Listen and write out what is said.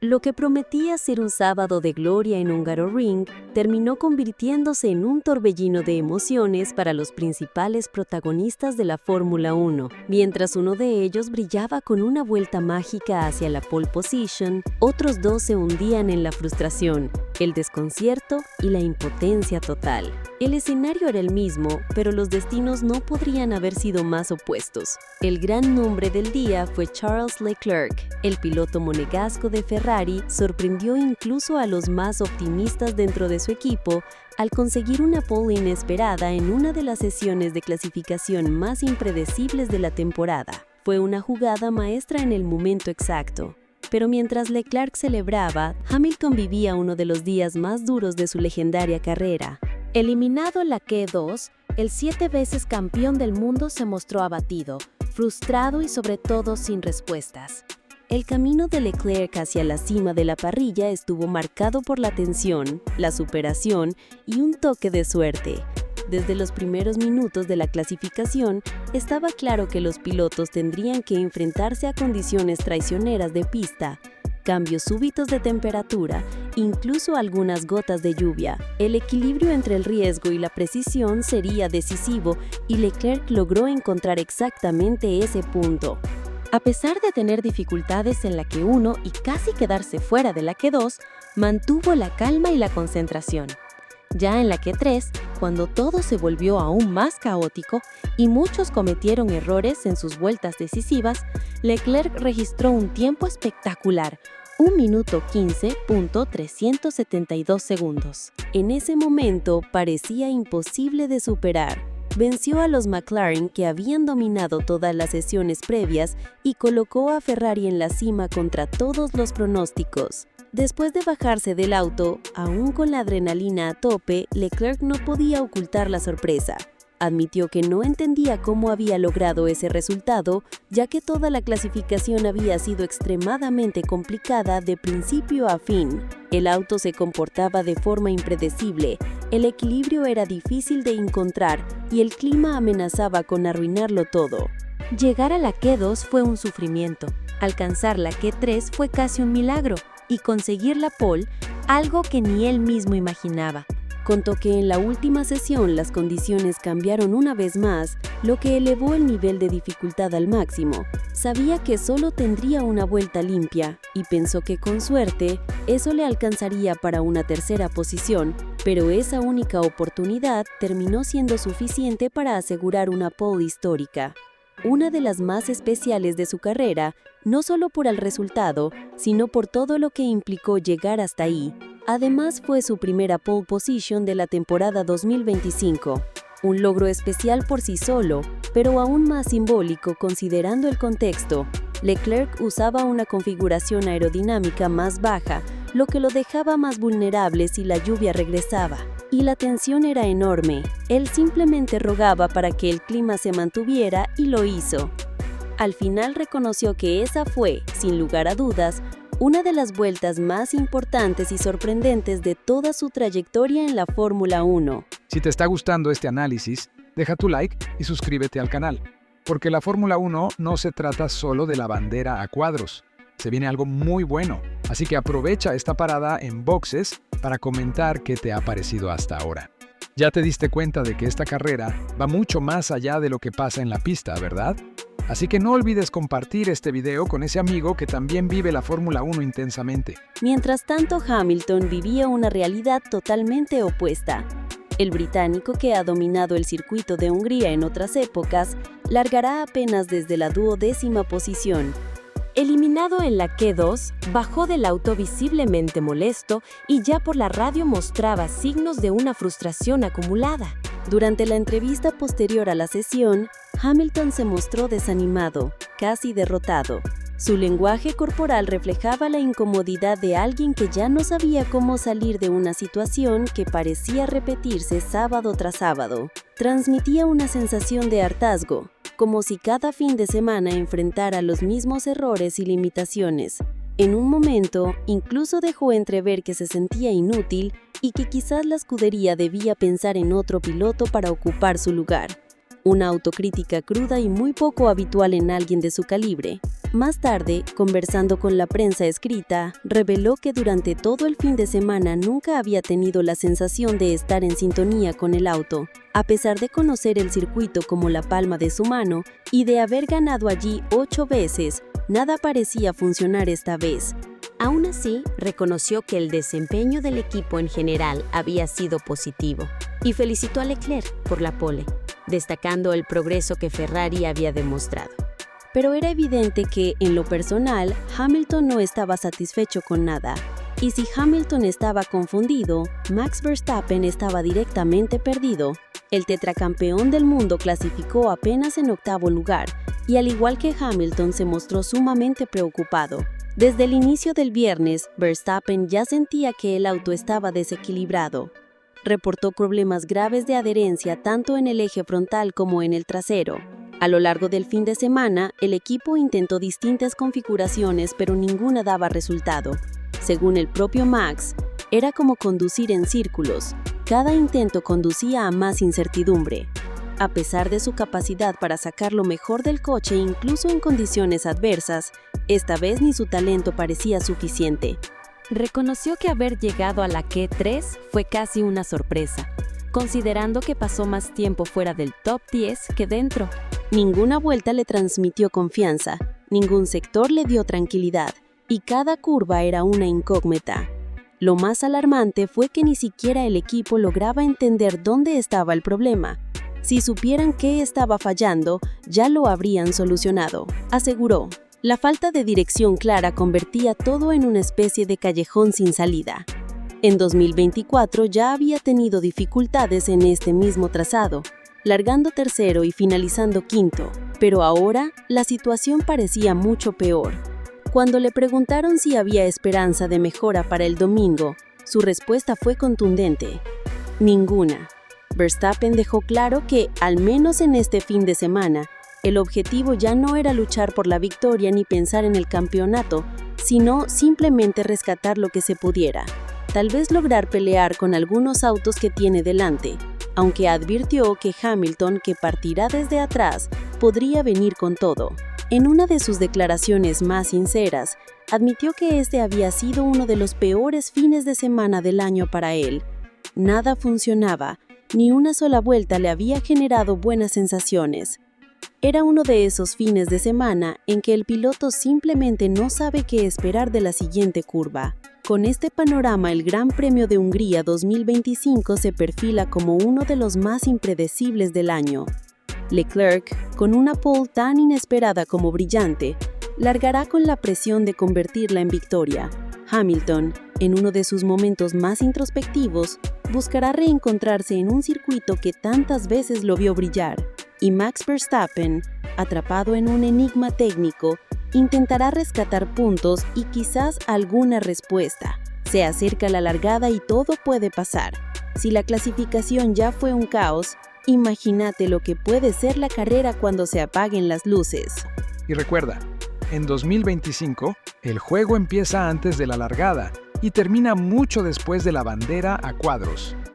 Lo que prometía ser un sábado de gloria en Hungaroring terminó convirtiéndose en un torbellino de emociones para los principales protagonistas de la Fórmula 1. Mientras uno de ellos brillaba con una vuelta mágica hacia la pole position, otros dos se hundían en la frustración, el desconcierto y la impotencia total. El escenario era el mismo, pero los destinos no podrían haber sido más opuestos. El gran nombre del día fue Charles Leclerc. El piloto monegasco de Ferrari sorprendió incluso a los más optimistas dentro de su equipo al conseguir una pole inesperada en una de las sesiones de clasificación más impredecibles de la temporada. Fue una jugada maestra en el momento exacto. Pero mientras Leclerc celebraba, Hamilton vivía uno de los días más duros de su legendaria carrera. Eliminado en la Q2, el 7 veces campeón del mundo se mostró abatido, frustrado y sobre todo sin respuestas. El camino de Leclerc hacia la cima de la parrilla estuvo marcado por la tensión, la superación y un toque de suerte. Desde los primeros minutos de la clasificación, estaba claro que los pilotos tendrían que enfrentarse a condiciones traicioneras de pista, cambios súbitos de temperatura, incluso algunas gotas de lluvia. El equilibrio entre el riesgo y la precisión sería decisivo y Leclerc logró encontrar exactamente ese punto. A pesar de tener dificultades en la Q1 y casi quedarse fuera de la Q2, mantuvo la calma y la concentración. Ya en la Q3, cuando todo se volvió aún más caótico y muchos cometieron errores en sus vueltas decisivas, Leclerc registró un tiempo espectacular, 1 minuto 15.372 segundos. En ese momento parecía imposible de superar. Venció a los McLaren que habían dominado todas las sesiones previas y colocó a Ferrari en la cima contra todos los pronósticos. Después de bajarse del auto, aún con la adrenalina a tope, Leclerc no podía ocultar la sorpresa. Admitió que no entendía cómo había logrado ese resultado, ya que toda la clasificación había sido extremadamente complicada de principio a fin. El auto se comportaba de forma impredecible, el equilibrio era difícil de encontrar y el clima amenazaba con arruinarlo todo. Llegar a la Q2 fue un sufrimiento, alcanzar la Q3 fue casi un milagro y conseguir la pole, algo que ni él mismo imaginaba. Contó que en la última sesión las condiciones cambiaron una vez más, lo que elevó el nivel de dificultad al máximo. Sabía que solo tendría una vuelta limpia y pensó que con suerte eso le alcanzaría para una tercera posición, pero esa única oportunidad terminó siendo suficiente para asegurar una pole histórica. Una de las más especiales de su carrera, no solo por el resultado, sino por todo lo que implicó llegar hasta ahí. Además, fue su primera pole position de la temporada 2025. Un logro especial por sí solo, pero aún más simbólico considerando el contexto. Leclerc usaba una configuración aerodinámica más baja, lo que lo dejaba más vulnerable si la lluvia regresaba. Y la tensión era enorme. Él simplemente rogaba para que el clima se mantuviera y lo hizo. Al final reconoció que esa fue, sin lugar a dudas, una de las vueltas más importantes y sorprendentes de toda su trayectoria en la Fórmula 1. Si te está gustando este análisis, deja tu like y suscríbete al canal, porque la Fórmula 1 no se trata solo de la bandera a cuadros. Se viene algo muy bueno, así que aprovecha esta parada en boxes para comentar qué te ha parecido hasta ahora. Ya te diste cuenta de que esta carrera va mucho más allá de lo que pasa en la pista, ¿verdad? Así que no olvides compartir este video con ese amigo que también vive la Fórmula 1 intensamente. Mientras tanto, Hamilton vivía una realidad totalmente opuesta. El británico, que ha dominado el circuito de Hungría en otras épocas, largará apenas desde la 12ª posición. Eliminado en la Q2, bajó del auto visiblemente molesto y ya por la radio mostraba signos de una frustración acumulada. Durante la entrevista posterior a la sesión, Hamilton se mostró desanimado, casi derrotado. Su lenguaje corporal reflejaba la incomodidad de alguien que ya no sabía cómo salir de una situación que parecía repetirse sábado tras sábado. Transmitía una sensación de hartazgo, como si cada fin de semana enfrentara los mismos errores y limitaciones. En un momento, incluso dejó entrever que se sentía inútil y que quizás la escudería debía pensar en otro piloto para ocupar su lugar. Una autocrítica cruda y muy poco habitual en alguien de su calibre. Más tarde, conversando con la prensa escrita, reveló que durante todo el fin de semana nunca había tenido la sensación de estar en sintonía con el auto, a pesar de conocer el circuito como la palma de su mano y de haber ganado allí 8 veces, nada parecía funcionar esta vez. Aún así, reconoció que el desempeño del equipo en general había sido positivo y felicitó a Leclerc por la pole, destacando el progreso que Ferrari había demostrado. Pero era evidente que, en lo personal, Hamilton no estaba satisfecho con nada. Y si Hamilton estaba confundido, Max Verstappen estaba directamente perdido. El tetracampeón del mundo clasificó apenas en 8º lugar, y al igual que Hamilton se mostró sumamente preocupado. Desde el inicio del viernes, Verstappen ya sentía que el auto estaba desequilibrado. Reportó problemas graves de adherencia tanto en el eje frontal como en el trasero. A lo largo del fin de semana, el equipo intentó distintas configuraciones, pero ninguna daba resultado. Según el propio Max, era como conducir en círculos. Cada intento conducía a más incertidumbre. A pesar de su capacidad para sacar lo mejor del coche incluso en condiciones adversas, esta vez ni su talento parecía suficiente. Reconoció que haber llegado a la Q3 fue casi una sorpresa, considerando que pasó más tiempo fuera del top 10 que dentro. Ninguna vuelta le transmitió confianza, ningún sector le dio tranquilidad, y cada curva era una incógnita. Lo más alarmante fue que ni siquiera el equipo lograba entender dónde estaba el problema. Si supieran qué estaba fallando, ya lo habrían solucionado, aseguró. La falta de dirección clara convertía todo en una especie de callejón sin salida. En 2024 ya había tenido dificultades en este mismo trazado, largando tercero y finalizando quinto, pero ahora la situación parecía mucho peor. Cuando le preguntaron si había esperanza de mejora para el domingo, su respuesta fue contundente: ninguna. Verstappen dejó claro que, al menos en este fin de semana, el objetivo ya no era luchar por la victoria ni pensar en el campeonato, sino simplemente rescatar lo que se pudiera. Tal vez lograr pelear con algunos autos que tiene delante, aunque advirtió que Hamilton, que partirá desde atrás, podría venir con todo. En una de sus declaraciones más sinceras, admitió que este había sido uno de los peores fines de semana del año para él. Nada funcionaba, ni una sola vuelta le había generado buenas sensaciones. Era uno de esos fines de semana en que el piloto simplemente no sabe qué esperar de la siguiente curva. Con este panorama, el Gran Premio de Hungría 2025 se perfila como uno de los más impredecibles del año. Leclerc, con una pole tan inesperada como brillante, largará con la presión de convertirla en victoria. Hamilton, en uno de sus momentos más introspectivos, buscará reencontrarse en un circuito que tantas veces lo vio brillar. Y Max Verstappen, atrapado en un enigma técnico, intentará rescatar puntos y quizás alguna respuesta. Se acerca la largada y todo puede pasar. Si la clasificación ya fue un caos, imagínate lo que puede ser la carrera cuando se apaguen las luces. Y recuerda, en 2025, el juego empieza antes de la largada y termina mucho después de la bandera a cuadros.